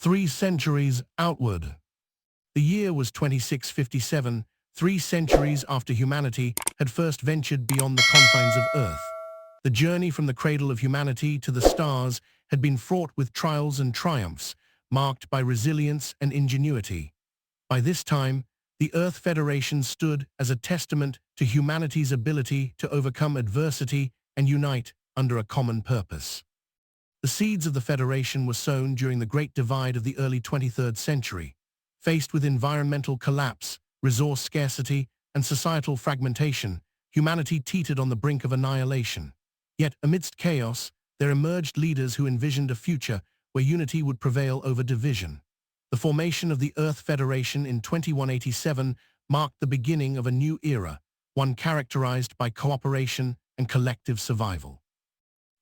3 centuries outward. The year was 2657, 3 centuries after humanity had first ventured beyond the confines of Earth. The journey from the cradle of humanity to the stars had been fraught with trials and triumphs, marked by resilience and ingenuity. By this time, the Earth Federation stood as a testament to humanity's ability to overcome adversity and unite under a common purpose. The seeds of the Federation were sown during the Great Divide of the early 23rd century. Faced with environmental collapse, resource scarcity, and societal fragmentation, humanity teetered on the brink of annihilation. Yet, amidst chaos, there emerged leaders who envisioned a future where unity would prevail over division. The formation of the Earth Federation in 2187 marked the beginning of a new era, one characterized by cooperation and collective survival.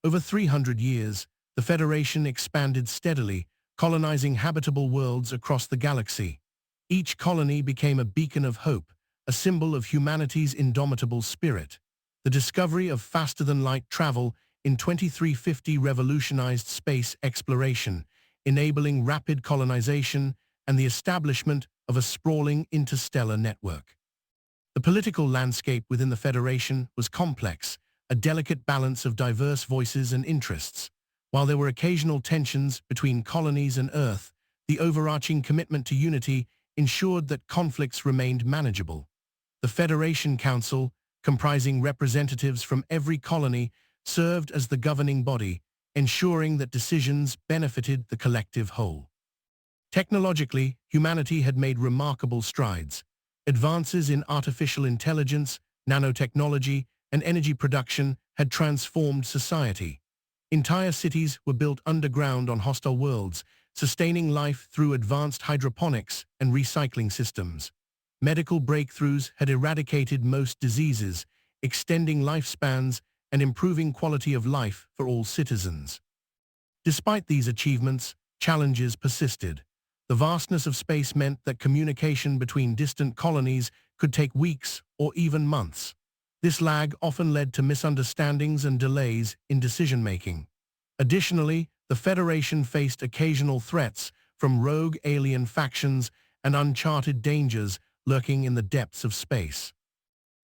Over 300 years, the Federation expanded steadily, colonizing habitable worlds across the galaxy. Each colony became a beacon of hope, a symbol of humanity's indomitable spirit. The discovery of faster-than-light travel in 2350 revolutionized space exploration, enabling rapid colonization and the establishment of a sprawling interstellar network. The political landscape within the Federation was complex, a delicate balance of diverse voices and interests. While there were occasional tensions between colonies and Earth, the overarching commitment to unity ensured that conflicts remained manageable. The Federation Council, comprising representatives from every colony, served as the governing body, ensuring that decisions benefited the collective whole. Technologically, humanity had made remarkable strides. Advances in artificial intelligence, nanotechnology, and energy production had transformed society. Entire cities were built underground on hostile worlds, sustaining life through advanced hydroponics and recycling systems. Medical breakthroughs had eradicated most diseases, extending lifespans and improving quality of life for all citizens. Despite these achievements, challenges persisted. The vastness of space meant that communication between distant colonies could take weeks or even months. This lag often led to misunderstandings and delays in decision-making. Additionally, the Federation faced occasional threats from rogue alien factions and uncharted dangers lurking in the depths of space.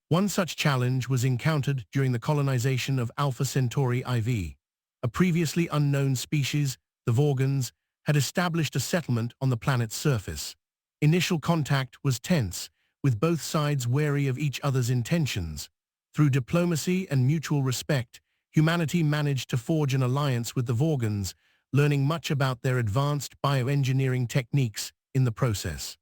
One such challenge was encountered during the colonization of Alpha Centauri IV. A previously unknown species, the Vorgons, had established a settlement on the planet's surface. Initial contact was tense, with both sides wary of each other's intentions. Through diplomacy and mutual respect, humanity managed to forge an alliance with the Vorgons, learning much about their advanced bioengineering techniques in the process.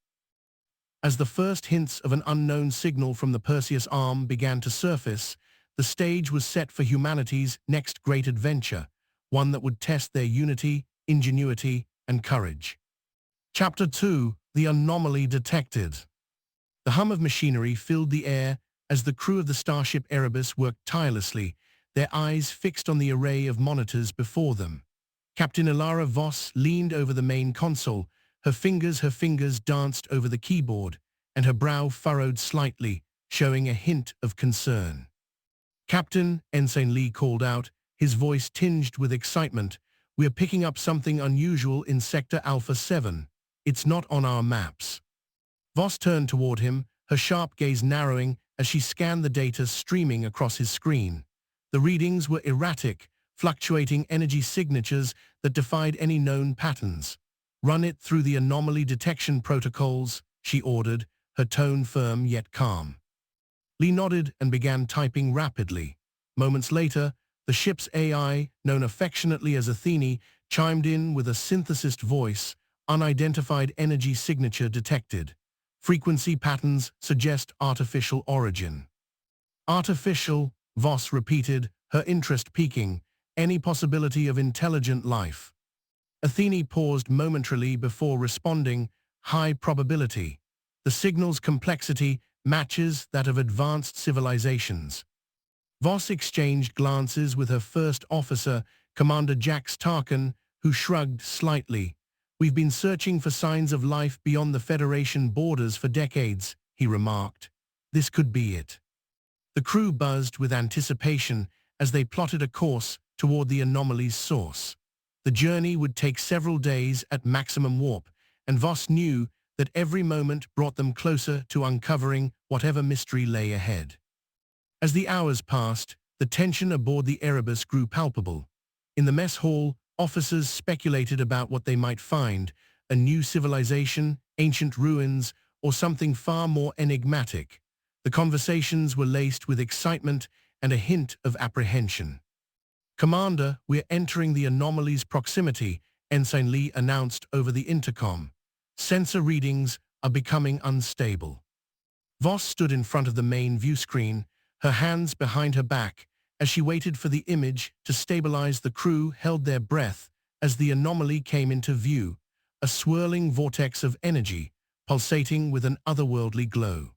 As the first hints of an unknown signal from the Perseus arm began to surface, the stage was set for humanity's next great adventure, one that would test their unity, ingenuity, and courage. Chapter 2: The Anomaly Detected. The hum of machinery filled the air as the crew of the starship Erebus worked tirelessly, their eyes fixed on the array of monitors before them. Captain Ilara Voss leaned over the main console, her fingers danced over the keyboard, and her brow furrowed slightly, showing a hint of concern. "Captain," Ensign Lee called out, his voice tinged with excitement, "we are picking up something unusual in Sector Alpha 7. It's not on our maps." Voss turned toward him, her sharp gaze narrowing as she scanned the data streaming across his screen. The readings were erratic, fluctuating energy signatures that defied any known patterns. "Run it through the anomaly detection protocols," she ordered, her tone firm yet calm. Lee nodded and began typing rapidly. Moments later, the ship's AI, known affectionately as Athene, chimed in with a synthesized voice. "Unidentified energy signature detected. Frequency patterns suggest artificial origin." "Artificial," Voss repeated, her interest peaking. "Any possibility of intelligent life?" Athene paused momentarily before responding. "High probability. The signal's complexity matches that of advanced civilizations." Voss exchanged glances with her first officer, Commander Jax Tarkin, who shrugged slightly. "We've been searching for signs of life beyond the Federation borders for decades," he remarked. "This could be it." The crew buzzed with anticipation as they plotted a course toward the anomaly's source. The journey would take several days at maximum warp, and Voss knew that every moment brought them closer to uncovering whatever mystery lay ahead. As the hours passed, the tension aboard the Erebus grew palpable. In the mess hall, officers speculated about what they might find: a new civilization, ancient ruins, or something far more enigmatic. The conversations were laced with excitement and a hint of apprehension. "Commander, we're entering the anomaly's proximity," Ensign Lee announced over the intercom. "Sensor readings are becoming unstable." Voss stood in front of the main view screen, her hands behind her back. As she waited for the image to stabilize, the crew held their breath as the anomaly came into view, a swirling vortex of energy, pulsating with an otherworldly glow.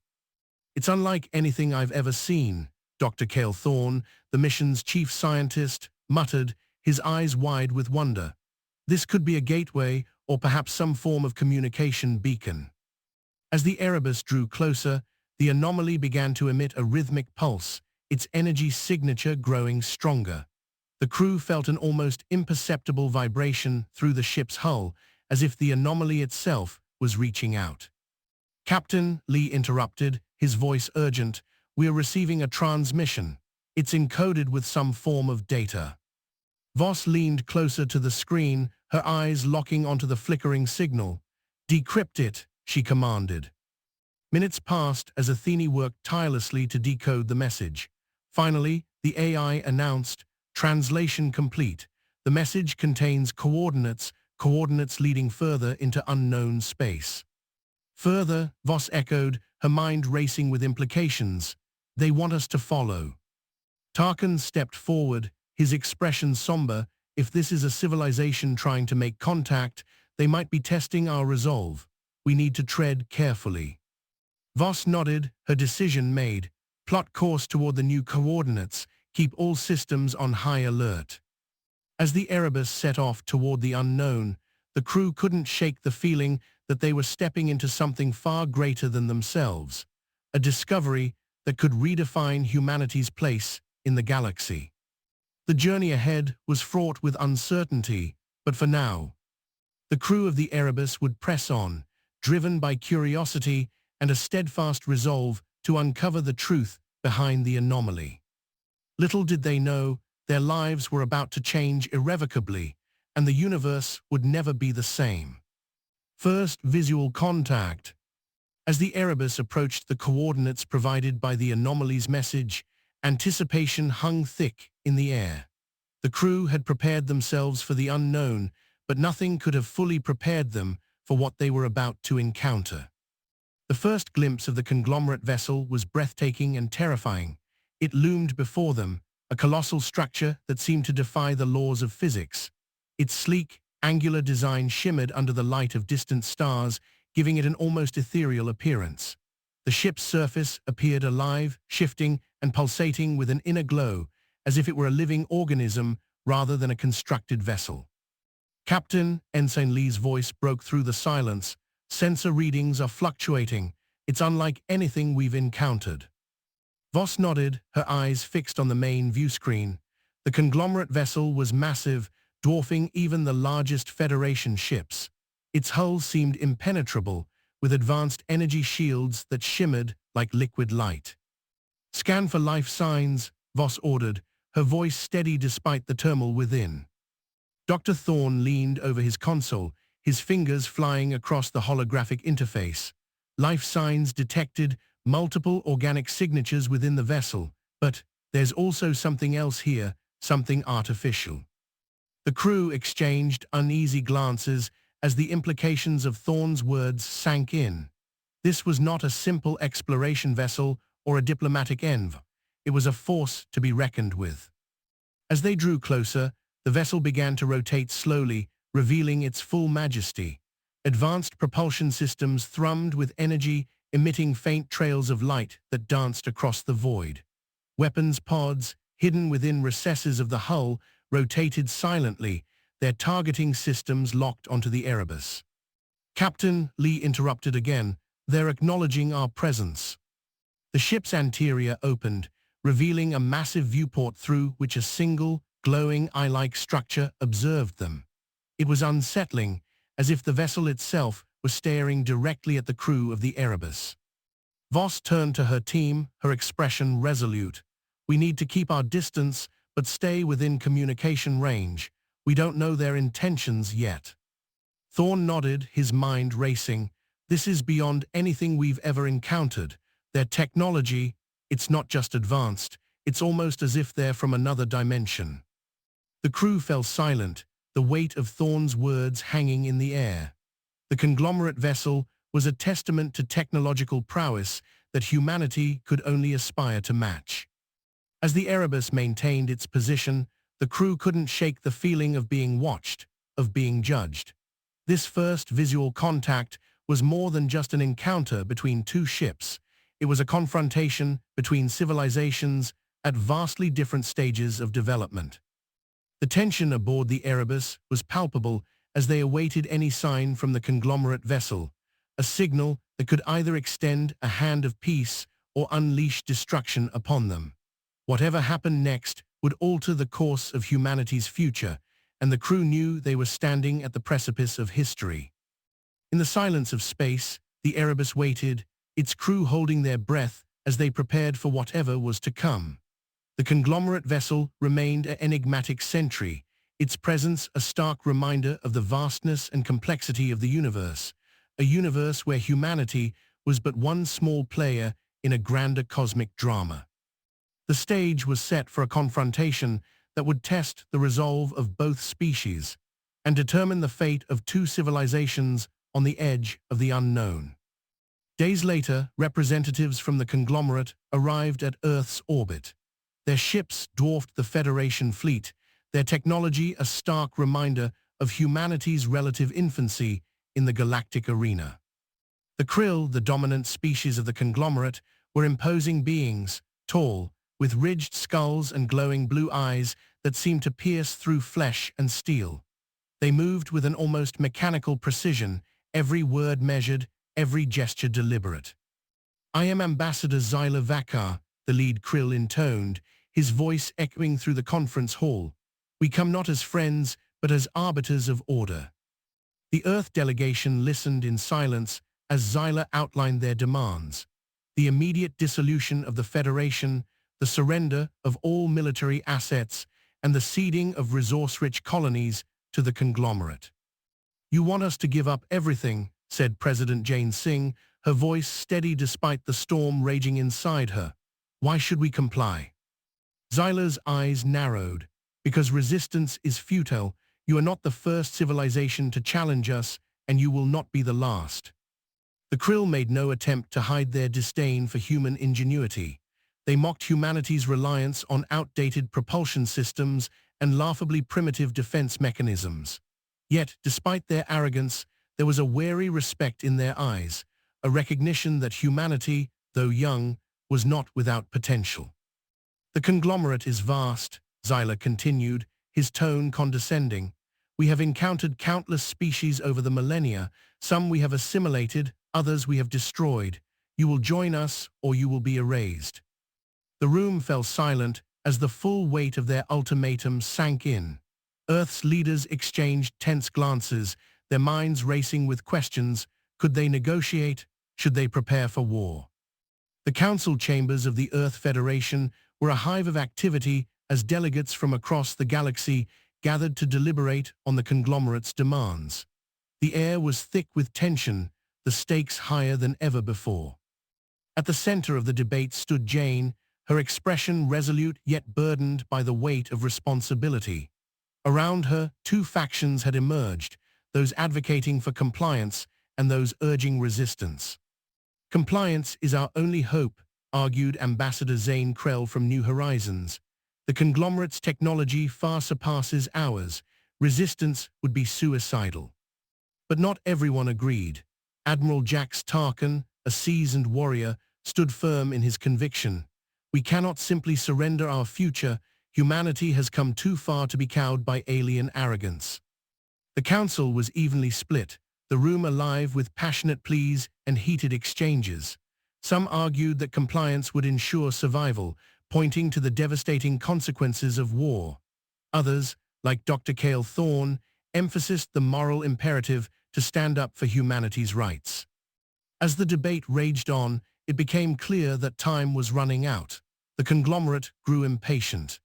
"It's unlike anything I've ever seen," Dr. Cale Thorne, the mission's chief scientist, muttered, his eyes wide with wonder. "This could be a gateway or perhaps some form of communication beacon." As the Erebus drew closer, the anomaly began to emit a rhythmic pulse, its energy signature growing stronger. The crew felt an almost imperceptible vibration through the ship's hull, as if the anomaly itself was reaching out. "Captain," Lee interrupted, his voice urgent, "we're receiving a transmission. It's encoded with some form of data." Voss leaned closer to the screen, her eyes locking onto the flickering signal. "Decrypt it," she commanded. Minutes passed as Athene worked tirelessly to decode the message. Finally, the AI announced, "Translation complete. The message contains coordinates leading further into unknown space." "Further," Voss echoed, her mind racing with implications. "They want us to follow." Tarkin stepped forward, his expression somber. "If this is a civilization trying to make contact, they might be testing our resolve. We need to tread carefully." Voss nodded, her decision made. "Plot course toward the new coordinates. Keep all systems on high alert." As the Erebus set off toward the unknown, the crew couldn't shake the feeling that they were stepping into something far greater than themselves, a discovery that could redefine humanity's place in the galaxy. The journey ahead was fraught with uncertainty, but for now, the crew of the Erebus would press on, driven by curiosity and a steadfast resolve to uncover the truth behind the anomaly. Little did they know, their lives were about to change irrevocably, and the universe would never be the same. First visual contact. As the Erebus approached the coordinates provided by the anomaly's message, anticipation hung thick in the air. The crew had prepared themselves for the unknown, but nothing could have fully prepared them for what they were about to encounter. The first glimpse of the conglomerate vessel was breathtaking and terrifying. It loomed before them, a colossal structure that seemed to defy the laws of physics. Its sleek, angular design shimmered under the light of distant stars, giving it an almost ethereal appearance. The ship's surface appeared alive, shifting, and pulsating with an inner glow, as if it were a living organism rather than a constructed vessel. "Captain," Ensign Lee's voice broke through the silence, "sensor readings are fluctuating. It's unlike anything we've encountered." Voss nodded, her eyes fixed on the main view screen. The conglomerate vessel was massive, dwarfing even the largest Federation ships. Its hull seemed impenetrable, with advanced energy shields that shimmered like liquid light. "Scan for life signs," Voss ordered, her voice steady despite the turmoil within. Dr. Thorne leaned over his console, his fingers flying across the holographic interface. "Life signs detected, multiple organic signatures within the vessel, but there's also something else here, something artificial." The crew exchanged uneasy glances as the implications of Thorne's words sank in. This was not a simple exploration vessel or a diplomatic envoy. It was a force to be reckoned with. As they drew closer, the vessel began to rotate slowly, revealing its full majesty. Advanced propulsion systems thrummed with energy, emitting faint trails of light that danced across the void. Weapons pods, hidden within recesses of the hull, rotated silently, their targeting systems locked onto the Erebus. "Captain," Lee interrupted again, "they're acknowledging our presence." The ship's anterior opened, revealing a massive viewport through which a single, glowing eye-like structure observed them. It was unsettling, as if the vessel itself was staring directly at the crew of the Erebus. Voss turned to her team, her expression resolute. "We need to keep our distance, but stay within communication range. We don't know their intentions yet." Thorne nodded, his mind racing. "This is beyond anything we've ever encountered. Their technology, it's not just advanced, it's almost as if they're from another dimension." The crew fell silent, the weight of Thorne's words hanging in the air. The conglomerate vessel was a testament to technological prowess that humanity could only aspire to match. As the Erebus maintained its position, the crew couldn't shake the feeling of being watched, of being judged. This first visual contact was more than just an encounter between two ships. It was a confrontation between civilizations at vastly different stages of development. The tension aboard the Erebus was palpable as they awaited any sign from the conglomerate vessel, a signal that could either extend a hand of peace or unleash destruction upon them. Whatever happened next would alter the course of humanity's future, and the crew knew they were standing at the precipice of history. In the silence of space, the Erebus waited, its crew holding their breath as they prepared for whatever was to come. The conglomerate vessel remained an enigmatic sentry, its presence a stark reminder of the vastness and complexity of the universe, a universe where humanity was but one small player in a grander cosmic drama. The stage was set for a confrontation that would test the resolve of both species and determine the fate of two civilizations on the edge of the unknown. Days later, representatives from the conglomerate arrived at Earth's orbit. Their ships dwarfed the Federation fleet, their technology a stark reminder of humanity's relative infancy in the galactic arena. The Krill, the dominant species of the conglomerate, were imposing beings, tall, with ridged skulls and glowing blue eyes that seemed to pierce through flesh and steel. They moved with an almost mechanical precision, every word measured, every gesture deliberate. "I am Ambassador Zyla Vakar," the lead Krill intoned, his voice echoing through the conference hall. "We come not as friends, but as arbiters of order." The Earth delegation listened in silence as Zyla outlined their demands: the immediate dissolution of the Federation, the surrender of all military assets, and the ceding of resource-rich colonies to the conglomerate. "You want us to give up everything," said President Jane Singh, her voice steady despite the storm raging inside her. "Why should we comply?" Zyla's eyes narrowed. "Because resistance is futile. You are not the first civilization to challenge us, and you will not be the last." The Krill made no attempt to hide their disdain for human ingenuity. They mocked humanity's reliance on outdated propulsion systems and laughably primitive defense mechanisms. Yet, despite their arrogance, there was a wary respect in their eyes, a recognition that humanity, though young, was not without potential. "The conglomerate is vast," Zyla continued, his tone condescending. "We have encountered countless species over the millennia. Some we have assimilated, others we have destroyed. You will join us, or you will be erased." The room fell silent as the full weight of their ultimatum sank in. Earth's leaders exchanged tense glances, their minds racing with questions. Could they negotiate? Should they prepare for war? The council chambers of the Earth Federation were a hive of activity as delegates from across the galaxy gathered to deliberate on the conglomerate's demands. The air was thick with tension, the stakes higher than ever before. At the center of the debate stood Jane, her expression resolute yet burdened by the weight of responsibility. Around her, two factions had emerged, those advocating for compliance and those urging resistance. "Compliance is our only hope," argued Ambassador Zane Krell from New Horizons. "The conglomerate's technology far surpasses ours. Resistance would be suicidal." But not everyone agreed. Admiral Jax Tarkin, a seasoned warrior, stood firm in his conviction. "We cannot simply surrender our future. Humanity has come too far to be cowed by alien arrogance." The council was evenly split, the room alive with passionate pleas and heated exchanges. Some argued that compliance would ensure survival, pointing to the devastating consequences of war. Others, like Dr. Cale Thorne, emphasized the moral imperative to stand up for humanity's rights. As the debate raged on, it became clear that time was running out. The conglomerate grew impatient,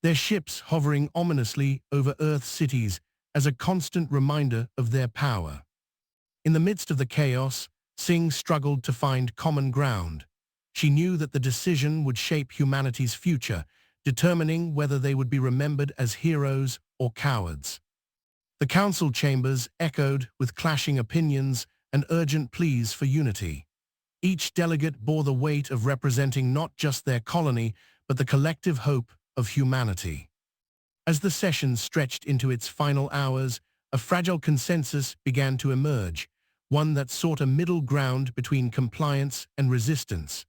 their ships hovering ominously over Earth's cities as a constant reminder of their power. In the midst of the chaos, Singh struggled to find common ground. She knew that the decision would shape humanity's future, determining whether they would be remembered as heroes or cowards. The council chambers echoed with clashing opinions and urgent pleas for unity. Each delegate bore the weight of representing not just their colony, but the collective hope of humanity. As the session stretched into its final hours, a fragile consensus began to emerge, one that sought a middle ground between compliance and resistance.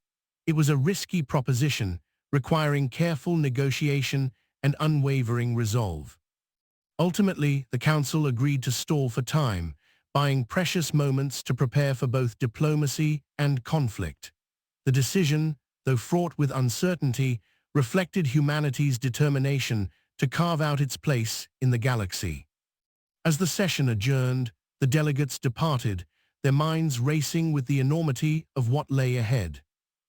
It was a risky proposition, requiring careful negotiation and unwavering resolve. Ultimately, the Council agreed to stall for time, buying precious moments to prepare for both diplomacy and conflict. The decision, though fraught with uncertainty, reflected humanity's determination to carve out its place in the galaxy. As the session adjourned, the delegates departed, their minds racing with the enormity of what lay ahead.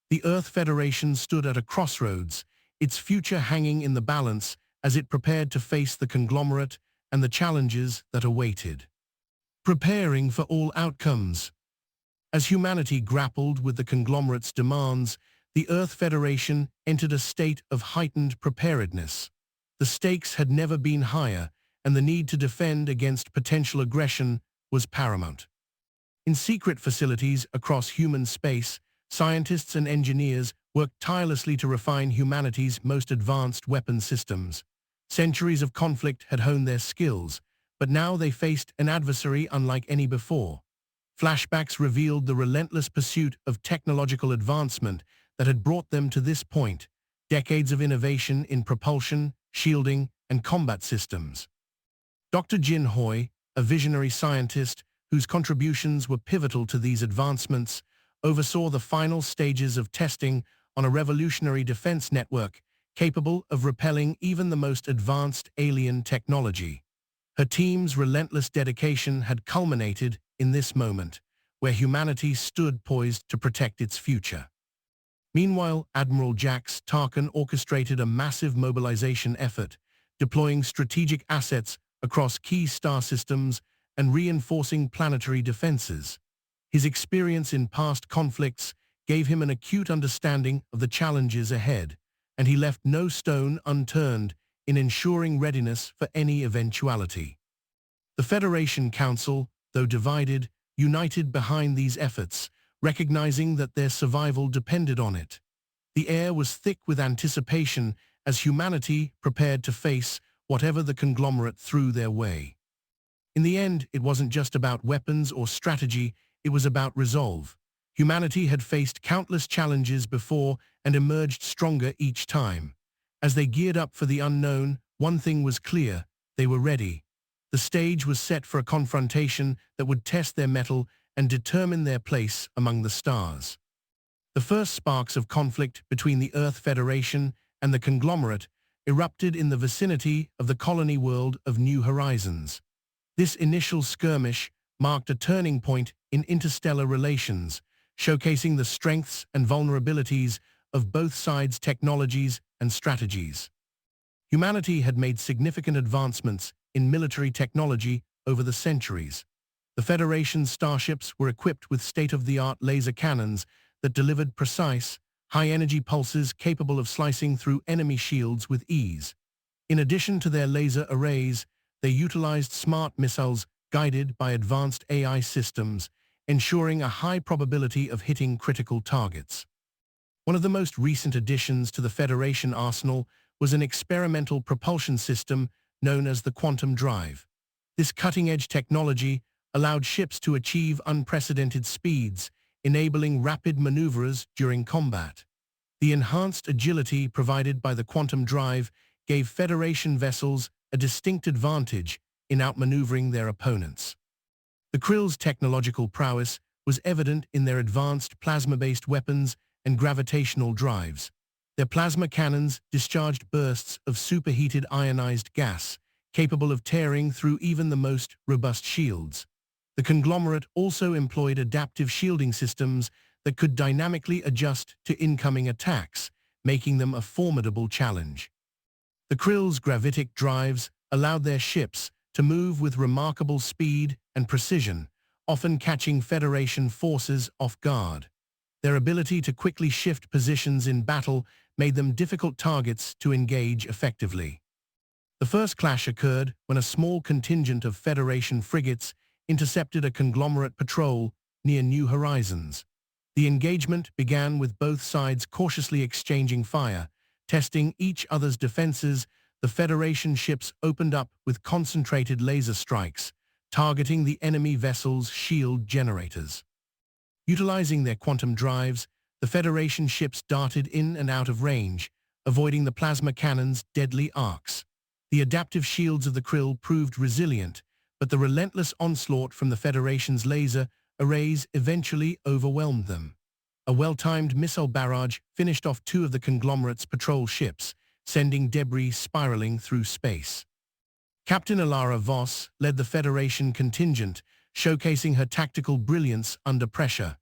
The Earth Federation stood at a crossroads, its future hanging in the balance as it prepared to face the conglomerate and the challenges that awaited. Preparing for all outcomes. As humanity grappled with the conglomerate's demands, the Earth Federation entered a state of heightened preparedness. The stakes had never been higher, and the need to defend against potential aggression was paramount. In secret facilities across human space, scientists and engineers worked tirelessly to refine humanity's most advanced weapon systems. Centuries of conflict had honed their skills, but now they faced an adversary unlike any before. Flashbacks revealed the relentless pursuit of technological advancement that had brought them to this point, decades of innovation in propulsion, shielding, and combat systems. Dr. Jin Hoi, a visionary scientist whose contributions were pivotal to these advancements, oversaw the final stages of testing on a revolutionary defense network capable of repelling even the most advanced alien technology. Her team's relentless dedication had culminated in this moment, where humanity stood poised to protect its future. Meanwhile, Admiral Jax Tarkin orchestrated a massive mobilization effort, deploying strategic assets across key star systems and reinforcing planetary defenses. His experience in past conflicts gave him an acute understanding of the challenges ahead, and he left no stone unturned in ensuring readiness for any eventuality. The Federation Council, though divided, united behind these efforts, recognizing that their survival depended on it. The air was thick with anticipation as humanity prepared to face whatever the conglomerate threw their way. In the end, it wasn't just about weapons or strategy, it was about resolve. Humanity had faced countless challenges before and emerged stronger each time. As they geared up for the unknown, one thing was clear: they were ready. The stage was set for a confrontation that would test their mettle and determine their place among the stars. The first sparks of conflict between the Earth Federation and the conglomerate erupted in the vicinity of the colony world of New Horizons. This initial skirmish marked a turning point in interstellar relations, showcasing the strengths and vulnerabilities of both sides' technologies and strategies. Humanity had made significant advancements in military technology over the centuries. The Federation's starships were equipped with state-of-the-art laser cannons that delivered precise, high-energy pulses capable of slicing through enemy shields with ease. In addition to their laser arrays, they utilized smart missiles guided by advanced AI systems, ensuring a high probability of hitting critical targets. One of the most recent additions to the Federation arsenal was an experimental propulsion system known as the quantum drive. This cutting-edge technology allowed ships to achieve unprecedented speeds, enabling rapid maneuvers during combat. The enhanced agility provided by the quantum drive gave Federation vessels a distinct advantage in outmaneuvering their opponents. The Krill's technological prowess was evident in their advanced plasma-based weapons and gravitational drives. Their plasma cannons discharged bursts of superheated ionized gas, capable of tearing through even the most robust shields. The conglomerate also employed adaptive shielding systems that could dynamically adjust to incoming attacks, making them a formidable challenge. The Krill's gravitic drives allowed their ships to move with remarkable speed and precision, often catching Federation forces off guard. Their ability to quickly shift positions in battle made them difficult targets to engage effectively. The first clash occurred when a small contingent of Federation frigates intercepted a conglomerate patrol near New Horizons. The engagement began with both sides cautiously exchanging fire. Testing each other's defenses, the Federation ships opened up with concentrated laser strikes, targeting the enemy vessel's shield generators. Utilizing their quantum drives, the Federation ships darted in and out of range, avoiding the plasma cannon's deadly arcs. The adaptive shields of the Krill proved resilient, but the relentless onslaught from the Federation's laser arrays eventually overwhelmed them. A well-timed missile barrage finished off two of the conglomerate's patrol ships, sending debris spiraling through space. Captain Alara Voss led the Federation contingent, showcasing her tactical brilliance under pressure.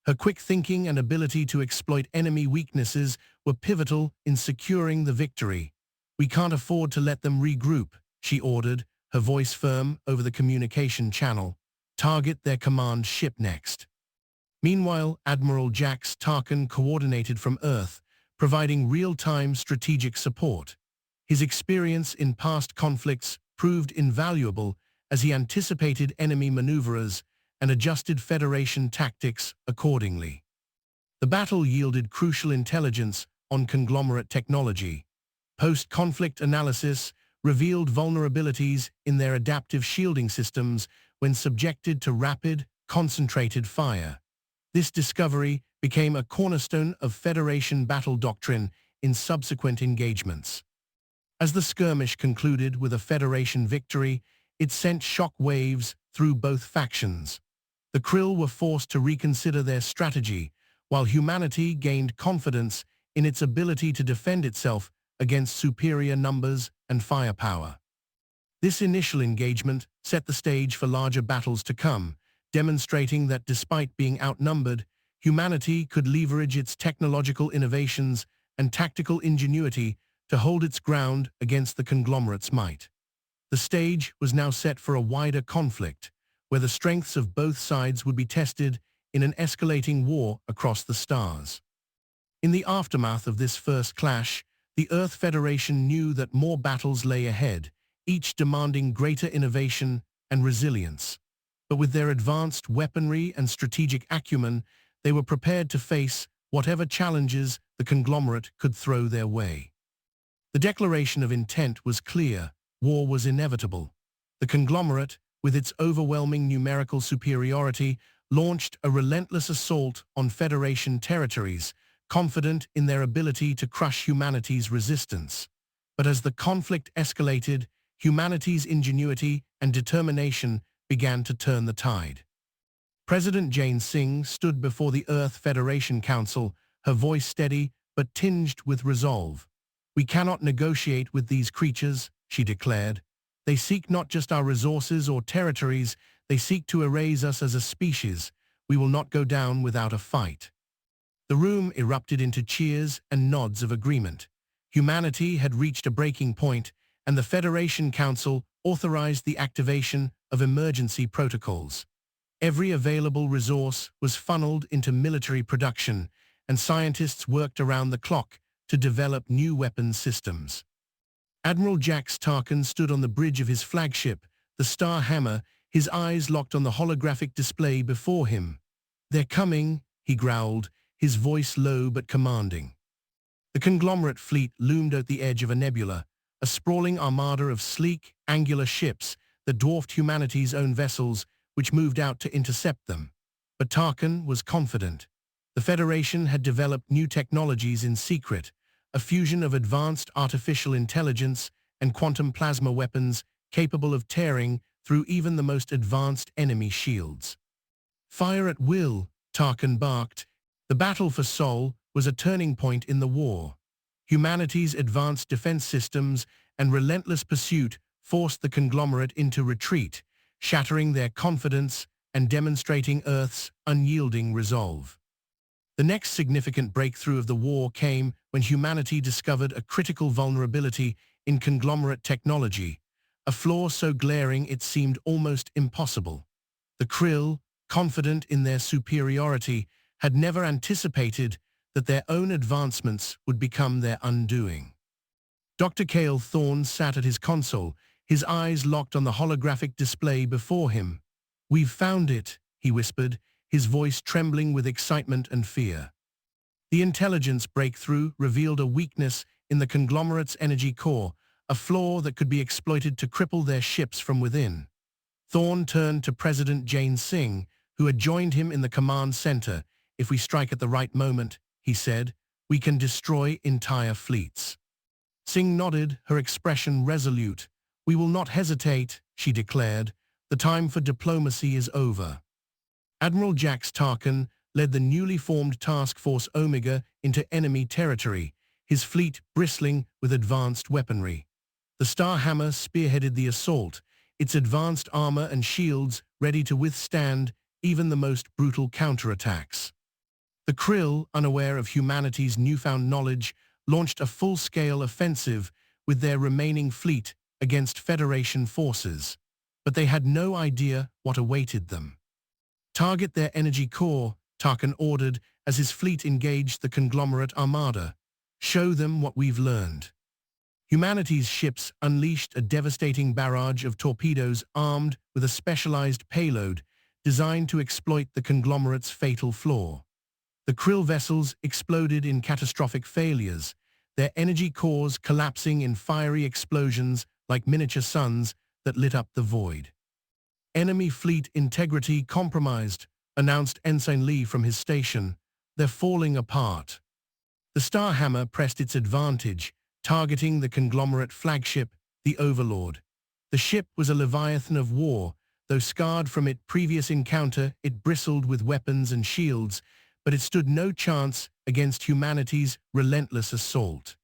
Her quick thinking and ability to exploit enemy weaknesses were pivotal in securing the victory. "We can't afford to let them regroup," she ordered, her voice firm over the communication channel. "Target their command ship next." Meanwhile, Admiral Jax Tarkin coordinated from Earth, providing real-time strategic support. His experience in past conflicts proved invaluable as he anticipated enemy maneuverers and adjusted Federation tactics accordingly. The battle yielded crucial intelligence on conglomerate technology. Post-conflict analysis revealed vulnerabilities in their adaptive shielding systems when subjected to rapid, concentrated fire. This discovery became a cornerstone of Federation battle doctrine in subsequent engagements. As the skirmish concluded with a Federation victory, it sent shock waves through both factions. The Krill were forced to reconsider their strategy, while humanity gained confidence in its ability to defend itself against superior numbers and firepower. This initial engagement set the stage for larger battles to come, demonstrating that despite being outnumbered, humanity could leverage its technological innovations and tactical ingenuity to hold its ground against the conglomerate's might. The stage was now set for a wider conflict, where the strengths of both sides would be tested in an escalating war across the stars. In the aftermath of this first clash, the Earth Federation knew that more battles lay ahead, each demanding greater innovation and resilience. But with their advanced weaponry and strategic acumen, they were prepared to face whatever challenges the conglomerate could throw their way. The declaration of intent was clear: war was inevitable. The conglomerate, with its overwhelming numerical superiority, launched a relentless assault on Federation territories, confident in their ability to crush humanity's resistance. But as the conflict escalated, humanity's ingenuity and determination began to turn the tide. President Jane Singh stood before the Earth Federation Council, her voice steady but tinged with resolve. "We cannot negotiate with these creatures," she declared. "They seek not just our resources or territories, they seek to erase us as a species. We will not go down without a fight." The room erupted into cheers and nods of agreement. Humanity had reached a breaking point, and the Federation Council authorized the activation of emergency protocols. Every available resource was funneled into military production, and scientists worked around the clock to develop new weapons systems. Admiral Jax Tarkin stood on the bridge of his flagship, the Star Hammer, his eyes locked on the holographic display before him. "They're coming," he growled, his voice low but commanding. The conglomerate fleet loomed at the edge of a nebula, a sprawling armada of sleek, angular ships that dwarfed humanity's own vessels, which moved out to intercept them. But Tarkin was confident. The Federation had developed new technologies in secret, a fusion of advanced artificial intelligence and quantum plasma weapons capable of tearing through even the most advanced enemy shields. "Fire at will," Tarkin barked. The battle for Sol was a turning point in the war. Humanity's advanced defense systems and relentless pursuit forced the conglomerate into retreat, shattering their confidence and demonstrating Earth's unyielding resolve. The next significant breakthrough of the war came when humanity discovered a critical vulnerability in conglomerate technology, a flaw so glaring it seemed almost impossible. The Krill, confident in their superiority, had never anticipated that their own advancements would become their undoing. Dr. Cale Thorne sat at his console, his eyes locked on the holographic display before him. "We've found it," he whispered, his voice trembling with excitement and fear. The intelligence breakthrough revealed a weakness in the conglomerate's energy core, a flaw that could be exploited to cripple their ships from within. Thorne turned to President Jane Singh, who had joined him in the command center. "If we strike at the right moment," he said, "we can destroy entire fleets." Singh nodded, her expression resolute. "We will not hesitate," she declared. "The time for diplomacy is over." Admiral Jax Tarkin led the newly formed Task Force Omega into enemy territory, his fleet bristling with advanced weaponry. The Starhammer spearheaded the assault, its advanced armor and shields ready to withstand even the most brutal counterattacks. The Krill, unaware of humanity's newfound knowledge, launched a full-scale offensive with their remaining fleet against Federation forces, but they had no idea what awaited them. "Target their energy core," Tarkin ordered as his fleet engaged the conglomerate armada. "Show them what we've learned." Humanity's ships unleashed a devastating barrage of torpedoes armed with a specialized payload designed to exploit the conglomerate's fatal flaw. The Krill vessels exploded in catastrophic failures, their energy cores collapsing in fiery explosions like miniature suns that lit up the void. "Enemy fleet integrity compromised," announced Ensign Lee from his station. "They're falling apart." The Starhammer pressed its advantage, targeting the conglomerate flagship, the Overlord. The ship was a leviathan of war. Though scarred from its previous encounter, it bristled with weapons and shields, but it stood no chance against humanity's relentless assault.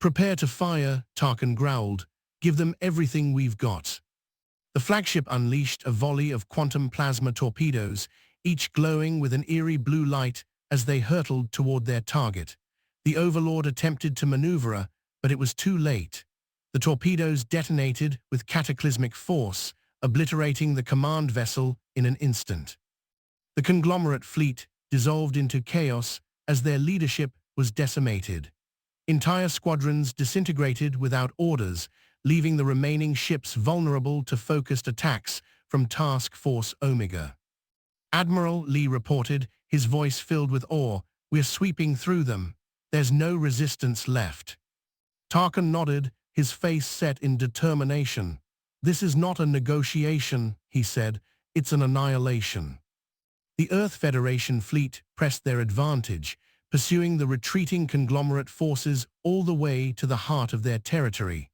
"Prepare to fire," Tarkin growled. "Give them everything we've got." The flagship unleashed a volley of quantum plasma torpedoes, each glowing with an eerie blue light as they hurtled toward their target. The Overlord attempted to maneuver, but it was too late. The torpedoes detonated with cataclysmic force, obliterating the command vessel in an instant. The conglomerate fleet dissolved into chaos as their leadership was decimated. Entire squadrons disintegrated without orders, leaving the remaining ships vulnerable to focused attacks from Task Force Omega. Admiral Lee reported, his voice filled with awe, "We're sweeping through them. There's no resistance left." Tarkin nodded, his face set in determination. "This is not a negotiation," he said. "It's an annihilation." The Earth Federation fleet pressed their advantage, pursuing the retreating conglomerate forces all the way to the heart of their territory.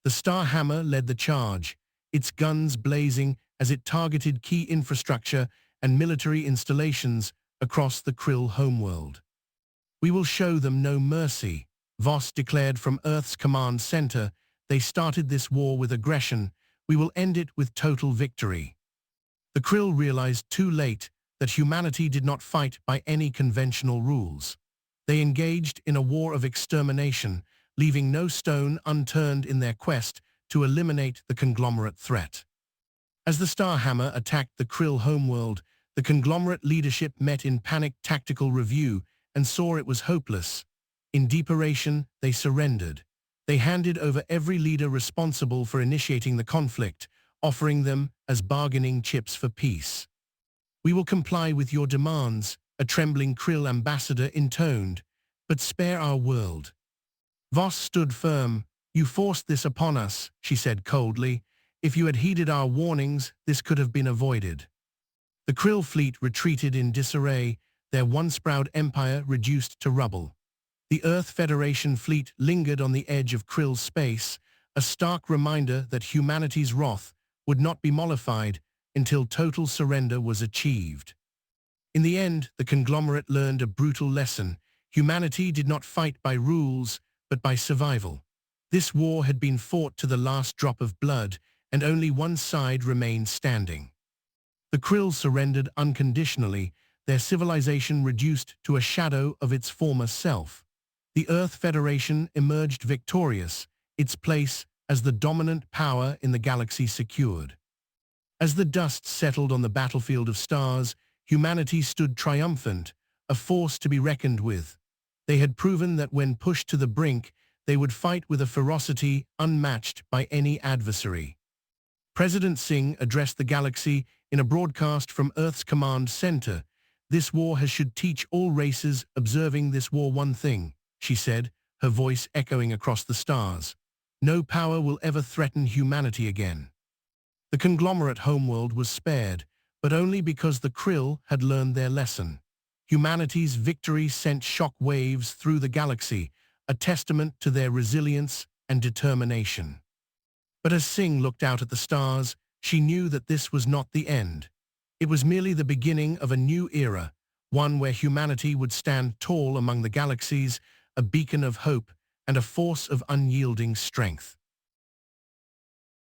The Starhammer led the charge, its guns blazing as it targeted key infrastructure and military installations across the Krill homeworld. "We will show them no mercy," Voss declared from Earth's command center. "They started this war with aggression. We will end it with total victory." The Krill realized too late that humanity did not fight by any conventional rules. They engaged in a war of extermination, leaving no stone unturned in their quest to eliminate the conglomerate threat. As the Starhammer attacked the Krill homeworld, the conglomerate leadership met in panicked tactical review and saw it was hopeless. In desperation, they surrendered. They handed over every leader responsible for initiating the conflict, offering them as bargaining chips for peace. "We will comply with your demands," a trembling Krill ambassador intoned, "but spare our world." Voss stood firm. "You forced this upon us," she said coldly. "If you had heeded our warnings, this could have been avoided." The Krill fleet retreated in disarray, their once-proud empire reduced to rubble. The Earth Federation fleet lingered on the edge of Krill space, a stark reminder that humanity's wrath would not be mollified until total surrender was achieved. In the end, the conglomerate learned a brutal lesson. Humanity did not fight by rules, but by survival. This war had been fought to the last drop of blood, and only one side remained standing. The Krill surrendered unconditionally, their civilization reduced to a shadow of its former self. The Earth Federation emerged victorious, its place as the dominant power in the galaxy secured. As the dust settled on the battlefield of stars, humanity stood triumphant, a force to be reckoned with. They had proven that when pushed to the brink, they would fight with a ferocity unmatched by any adversary. President Singh addressed the galaxy in a broadcast from Earth's command center. "This war should teach all races observing this war one thing," she said, her voice echoing across the stars. "No power will ever threaten humanity again." The conglomerate homeworld was spared, but only because the Krill had learned their lesson. Humanity's victory sent shock waves through the galaxy, a testament to their resilience and determination. But as Singh looked out at the stars, she knew that this was not the end. It was merely the beginning of a new era, one where humanity would stand tall among the galaxies, a beacon of hope and a force of unyielding strength.